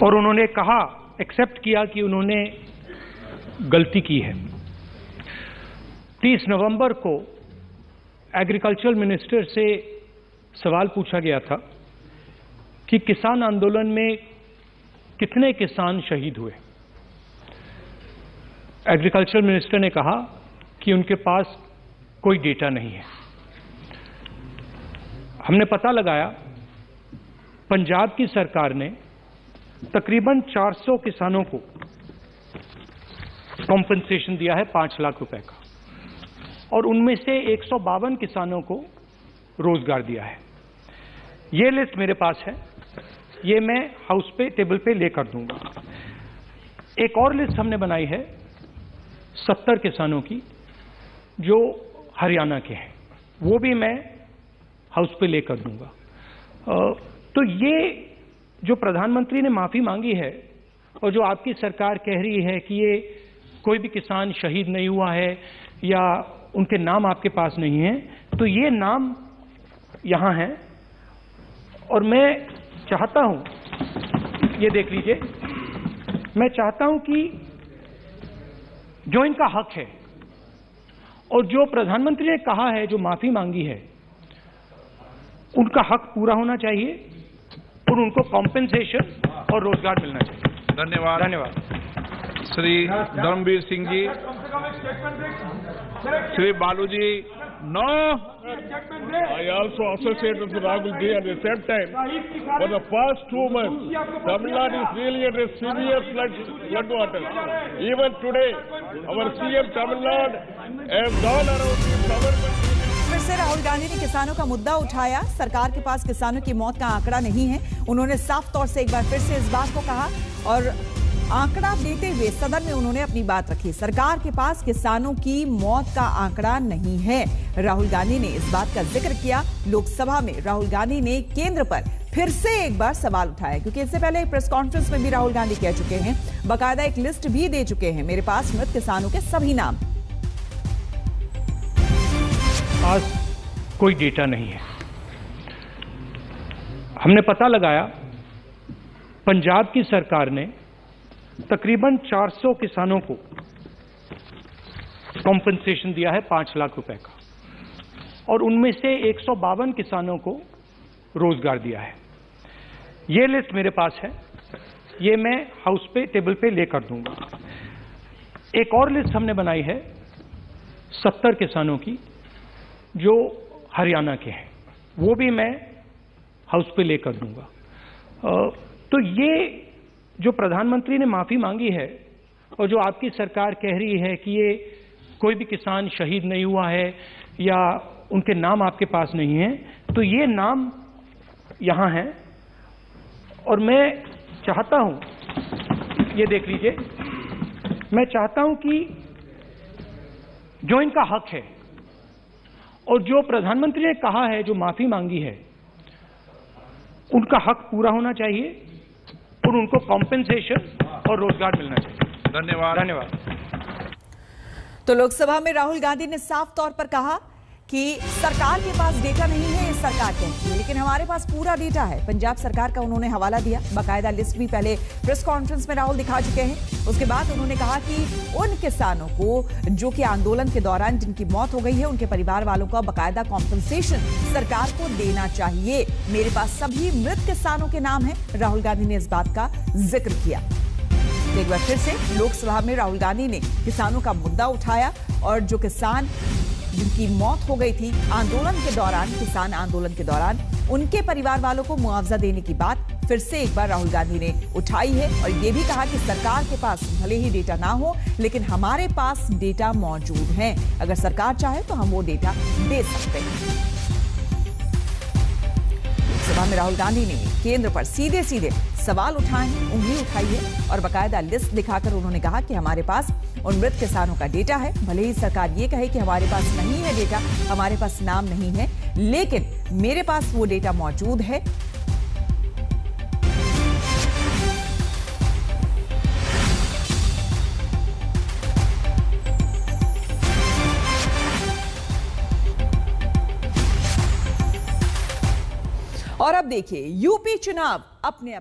और उन्होंने कहा, एक्सेप्ट किया कि उन्होंने गलती की है। 30 नवंबर को एग्रीकल्चर मिनिस्टर से सवाल पूछा गया था कि किसान आंदोलन में कितने किसान शहीद हुए। एग्रीकल्चर मिनिस्टर ने कहा कि उनके पास कोई डेटा नहीं है। हमने पता लगाया, पंजाब की सरकार ने तकरीबन 400 किसानों को कॉम्पेंसेशन दिया है 5 लाख रुपए का, और उनमें से 152 किसानों को रोजगार दिया है। ये लिस्ट मेरे पास है, ये मैं हाउस पे टेबल पे लेकर दूंगा। एक और लिस्ट हमने बनाई है 70 किसानों की जो हरियाणा के हैं, वो भी मैं हाउस पे लेकर दूंगा। तो ये जो प्रधानमंत्री ने माफी मांगी है और जो आपकी सरकार कह रही है कि ये कोई भी किसान शहीद नहीं हुआ है या उनके नाम आपके पास नहीं है, तो ये नाम यहां हैं। और मैं चाहता हूं, ये देख लीजिए, मैं चाहता हूं कि जो इनका हक है और जो प्रधानमंत्री ने कहा है, जो माफी मांगी है, उनका हक पूरा होना चाहिए और उनको कॉम्पेंसेशन और रोजगार मिलना चाहिए। धन्यवाद। धन्यवाद। Shri Dharmveer Singh ji, Shri Balu ji. No, I also associate with Rahul Ji at the same time. For the past 2 months, Tamil Nadu is really at a severe flood water. Even today, our CM Tamil Nadu has gone around the government. फिर से राहुल गांधी ने किसानों का मुद्दा उठाया। सरकार के पास किसानों की मौत का आंकड़ा नहीं है। उन्होंने साफ तौर से एक बार फिर से इस बात को कहा और आंकड़ा देते हुए सदन में उन्होंने अपनी बात रखी। सरकार के पास किसानों की मौत का आंकड़ा नहीं है। राहुल गांधी ने इस बात का जिक्र किया। लोकसभा में राहुल गांधी ने केंद्र पर फिर से एक बार सवाल उठाया, क्योंकि इससे पहले एक प्रेस कॉन्फ्रेंस में भी राहुल गांधी कह चुके हैं, बाकायदा एक लिस्ट भी दे चुके हैं, मेरे पास मृत किसानों के सभी नाम। आज कोई डेटा नहीं है। हमने पता लगाया, पंजाब की सरकार ने तकरीबन 400 किसानों को कॉम्पेंसेशन दिया है 5 लाख रुपए का, और उनमें से 152 किसानों को रोजगार दिया है। ये लिस्ट मेरे पास है, ये मैं हाउस पे टेबल पे लेकर दूंगा। एक और लिस्ट हमने बनाई है 70 किसानों की जो हरियाणा के हैं, वो भी मैं हाउस पे लेकर दूंगा। तो ये जो प्रधानमंत्री ने माफी मांगी है और जो आपकी सरकार कह रही है कि ये कोई भी किसान शहीद नहीं हुआ है या उनके नाम आपके पास नहीं है, तो ये नाम यहां हैं। और मैं चाहता हूं, ये देख लीजिए, मैं चाहता हूं कि जो इनका हक है और जो प्रधानमंत्री ने कहा है, जो माफी मांगी है, उनका हक पूरा होना चाहिए और उनको कॉम्पेंसेशन और रोजगार मिलना चाहिए। धन्यवाद। धन्यवाद। तो लोकसभा में राहुल गांधी ने साफ तौर पर कहा कि सरकार के पास डेटा नहीं है, ये सरकार कहती है, लेकिन हमारे पास पूरा डेटा है। पंजाब सरकार का उन्होंने हवाला दिया, बाकायदा लिस्ट भी पहले प्रेस कॉन्फ्रेंस में राहुल दिखा चुके हैं। उसके बाद उन्होंने कहा कि उन किसानों को जो कि आंदोलन के दौरान जिनकी मौत हो गई है, उनके परिवार वालों का बाकायदा कॉम्पेंसेशन सरकार को देना चाहिए। मेरे पास सभी मृत किसानों के नाम है। राहुल गांधी ने इस बात का जिक्र किया। एक बार फिर से लोकसभा में राहुल गांधी ने किसानों का मुद्दा उठाया और जो किसान जिनकी मौत हो गई थी आंदोलन के दौरान, किसान आंदोलन के दौरान, उनके परिवार वालों को मुआवजा देने की बात फिर से एक बार राहुल गांधी ने उठाई है और यह भी कहा कि सरकार के पास भले ही डेटा ना हो, लेकिन हमारे पास डेटा मौजूद है। अगर सरकार चाहे तो हम वो डेटा दे सकते हैं। लोकसभा में राहुल गांधी ने केंद्र पर सीधे सीधे सवाल उठाए हैं, उंगली उठाई है और बाकायदा लिस्ट दिखाकर उन्होंने कहा कि हमारे पास उन मृत किसानों का डेटा है। भले ही सरकार ये कहे कि हमारे पास नहीं है डेटा, हमारे पास नाम नहीं है, लेकिन मेरे पास वो डेटा मौजूद है। और अब देखिए यूपी चुनाव अपने